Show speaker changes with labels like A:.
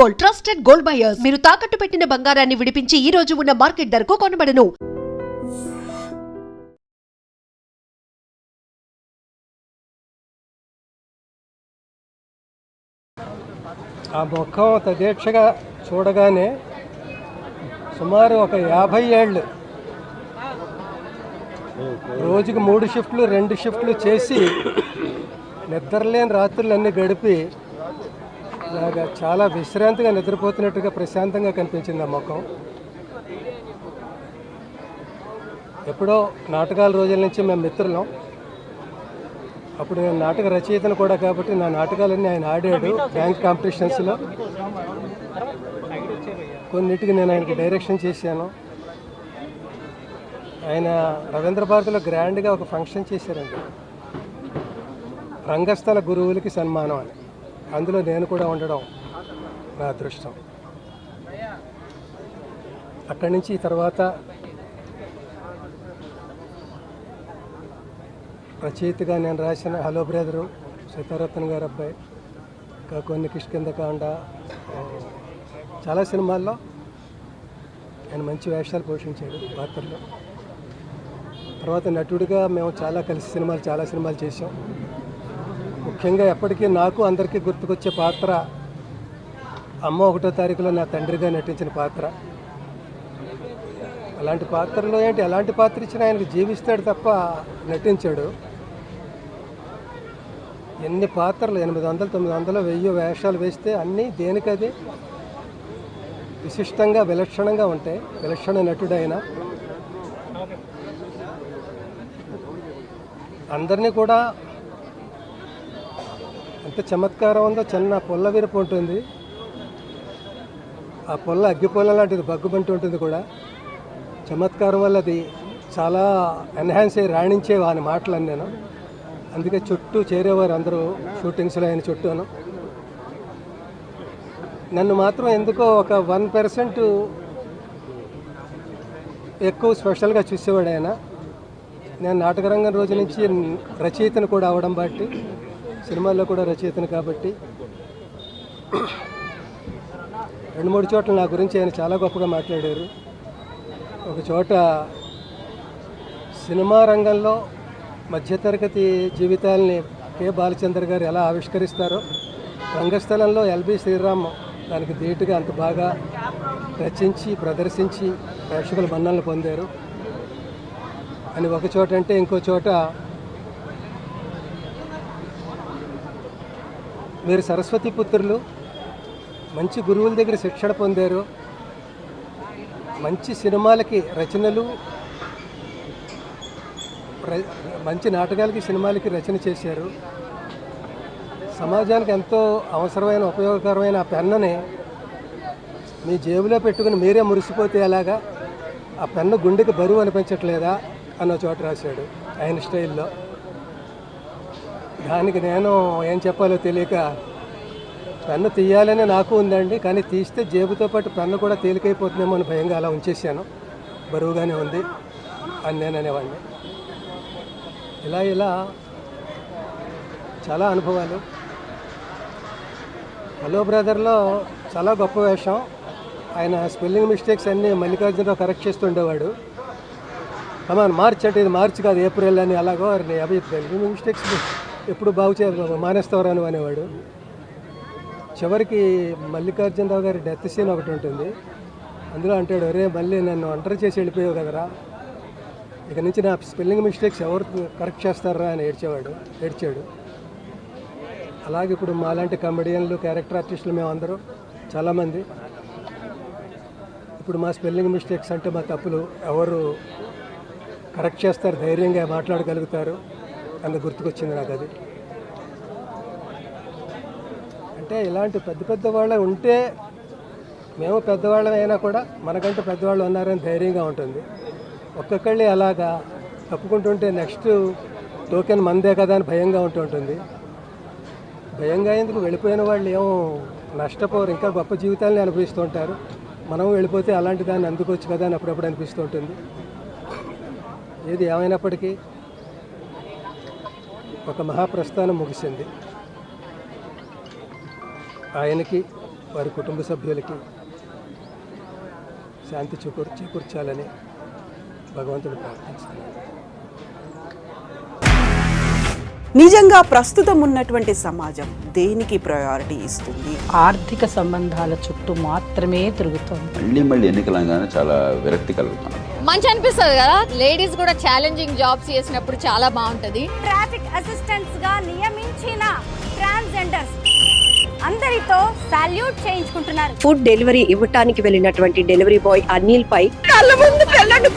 A: Gold, trusted gold buyers. మీరు తాకట్టు పెట్టిన బంగారాన్ని విడిపించి ఈ రోజు ఉన్న మార్కెట్ ధరకు కొనబడను.
B: ఆ ముఖం తదేక్షగా చూడగానే సుమారు ఒక 50 ఏళ్ళు రోజుకి 3 షిఫ్ట్లు 2 షిఫ్ట్లు చేసి నిద్రలేని రాత్రులన్నీ గడిపి ఇలాగా చాలా విశ్రాంతిగా నిద్రపోతున్నట్టుగా ప్రశాంతంగా కనిపించింది ఆ ముఖం. ఎప్పుడో నాటకాల రోజుల నుంచి మేము మిత్రులం. అప్పుడు నేను నాటక రచయితను కూడా కాబట్టి నా నాటకాలన్నీ ఆయన ఆడాడు బ్యాంక్ కాంపిటీషన్స్లో. కొన్నిటికి నేను ఆయనకి డైరెక్షన్ చేశాను. ఆయన రవీంద్ర భారతిలో గ్రాండ్గా ఒక ఫంక్షన్ చేశారండి, రంగస్థల గురువులకి సన్మానం అని. అందులో నేను కూడా ఉండడం నా అదృష్టం. అక్కడి నుంచి తర్వాత రచయితగా నేను రాసిన హలో బ్రదరు, సీతారత్న గారు అబ్బాయి, ఇంకా కొన్ని కిష్కిందకాండ, చాలా సినిమాల్లో ఆయన మంచి వేషాలు పోషించాడు పాత్రలు. తర్వాత నటుడిగా మేము చాలా సినిమాలు చేసాం. ముఖ్యంగా ఎప్పటికీ నాకు అందరికీ గుర్తుకొచ్చే పాత్ర అమ్మ 1వ తారీఖులో నా తండ్రిగా నటించిన పాత్ర. అలాంటి పాత్రలో ఎలాంటి పాత్ర ఇచ్చినా ఆయనకు జీవిస్తాడు తప్ప నటించాడు. ఎన్ని పాత్రలు 800, 900, 1000 వేషాలు వేస్తే అన్నీ దేనికది విశిష్టంగా విలక్షణంగా ఉంటాయి. విలక్షణ నటుడైన అందరినీ కూడా ఎంత చమత్కారం ఉందో. చిన్న పొల్ల విరుపు ఉంటుంది, ఆ పొల్ల అగ్గి పొల్ల లాంటిది బగ్గుబంటి ఉంటుంది కూడా. చమత్కారం వల్ల అది చాలా ఎన్హాన్స్ అయ్యి రాణించేవి ఆయన మాటలు నేను. అందుకే చుట్టూ చేరేవారు అందరూ షూటింగ్స్లో ఆయన చుట్టూను. నన్ను మాత్రం ఎందుకో ఒక 1% ఎక్కువ స్పెషల్గా చూసేవాడు ఆయన. నేను నాటకరంగం రోజు నుంచి రచయితను కూడా అవడం బట్టి, సినిమాల్లో కూడా రచయితను కాబట్టి 2-3 చోట్ల నా గురించి ఆయన చాలా గొప్పగా మాట్లాడారు. ఒక చోట సినిమా రంగంలో మధ్యతరగతి జీవితాలని కె బాలచంద్ర గారు ఎలా ఆవిష్కరిస్తారో, రంగస్థలంలో ఎల్బి శ్రీరామ్ దానికి ధీటుగా అంత బాగా రచించి ప్రదర్శించి ప్రేక్షకుల మన్ననలు పొందారు అని ఒక చోట అంటే, ఇంకో చోట మీరు సరస్వతి పుత్రులు, మంచి గురువుల దగ్గర శిక్షణ పొందారు, మంచి సినిమాలకి రచనలు, మంచి నాటకాలకి సినిమాలకి రచన చేశారు. సమాజానికి ఎంతో అవసరమైన ఉపయోగకరమైన ఆ పెన్నుని మీ జేబులో పెట్టుకుని మీరే మురిసిపోతే ఎలాగా, ఆ పెన్ను గుండెకి బరువు అనిపించట్లేదా అన్న చోట రాశాడు ఆయన స్టైల్లో. దానికి నేను ఏం చెప్పాలో తెలియక, పెన్ను తీయాలని నాకు ఉందండి, కానీ తీస్తే జేబుతో పాటు పెన్ను కూడా తేలికైపోతుందేమో అని భయంగా అలా ఉంచేసాను. బరువుగానే ఉంది అని నేను అనేవాడిని. ఇలా చాలా అనుభవాలు. హలో బ్రదర్లో చాలా గొప్ప వేషం. ఆయన స్పెల్లింగ్ మిస్టేక్స్ అన్నీ మల్లికార్జునరావు కరెక్ట్ చేస్తుండేవాడు. కమాన్ మార్చ్ అంటే ఇది మార్చ్ కాదు ఏప్రిల్ అని, అలాగో అవి స్పెల్లింగ్ మిస్టేక్స్ ఎప్పుడు మానేస్తావరా అని అనేవాడు. చివరికి మల్లికార్జునరావు గారి డెత్ సీన్ ఒకటి ఉంటుంది, అందులో అంటాడు, అరే మళ్ళీ నన్ను ఒంటరి చేసి వెళ్ళిపోయావు కదరా, ఇక నుంచి నా స్పెల్లింగ్ మిస్టేక్స్ ఎవరు కరెక్ట్ చేస్తారా అని ఏడ్చాడు. అలాగే ఇప్పుడు మాలాంటి కమెడియన్లు, క్యారెక్టర్ ఆర్టిస్టులు మేమందరూ చాలామంది ఇప్పుడు మా స్పెల్లింగ్ మిస్టేక్స్ అంటే మా తప్పులు ఎవరు కరెక్ట్ చేస్తారు, ధైర్యంగా మాట్లాడగలుగుతారు అని గుర్తుకొచ్చింది నాకు. అది అంటే ఇలాంటి పెద్ద వాళ్ళే ఉంటే, మేము పెద్దవాళ్ళం అయినా కూడా మనకంటే పెద్దవాళ్ళు ఉన్నారని ధైర్యంగా ఉంటుంది. ఒక్కొక్కళ్ళే అలాగా తప్పుకుంటుంటే నెక్స్ట్ టోకెన్ మందే కదా అని భయంగా ఉంటుంటుంది. భయంగా ఎందుకు, వెళ్ళిపోయిన వాళ్ళు ఏమో నష్టపోరు, ఇంకా గొప్ప జీవితాలని అనుభవిస్తూ ఉంటారు. మనం వెళ్ళిపోతే అలాంటి దాన్ని అందుకోవచ్చు కదా అని అప్పుడప్పుడు అనిపిస్తూ ఉంటుంది. ఏది ఏమైనప్పటికీ ఒక మహాప్రస్థానం ముగిసింది. ఆయనకి వారి కుటుంబ సభ్యులకి శాంతి చేకూర్చాలని భగవంతుడు ప్రార్థిస్తున్నాను.
C: నిజంగా ప్రస్తుతం ఉన్నటువంటి సమాజం దేనికి ప్రయారిటీ ఇస్తుంది?
D: ఆర్థిక సంబంధాల చుట్టూ మాత్రమే తిరుగుతోంది.
E: మళ్ళీ ఎన్నికలంగానే చాలా విరక్తి కలుగుతాం.
F: మంచి అనిపిస్తుంది కదా, లేడీస్ కూడా ఛాలెంజింగ్ జాబ్స్ చేసినప్పుడు చాలా బాగుంటది.
G: ట్రాఫిక్ అసిస్టెంట్స్ గా నియమించిన ట్రాన్స్జెండర్స్ అందరితో సాల్యూట్ చేయించుకుంటున్నారు.
H: ఫుడ్ డెలివరీ ఇవ్వటానికి వెళ్ళినటువంటి డెలివరీ బాయ్ అనిల్ పై కళ్ళ ముందు పెళ్ళండి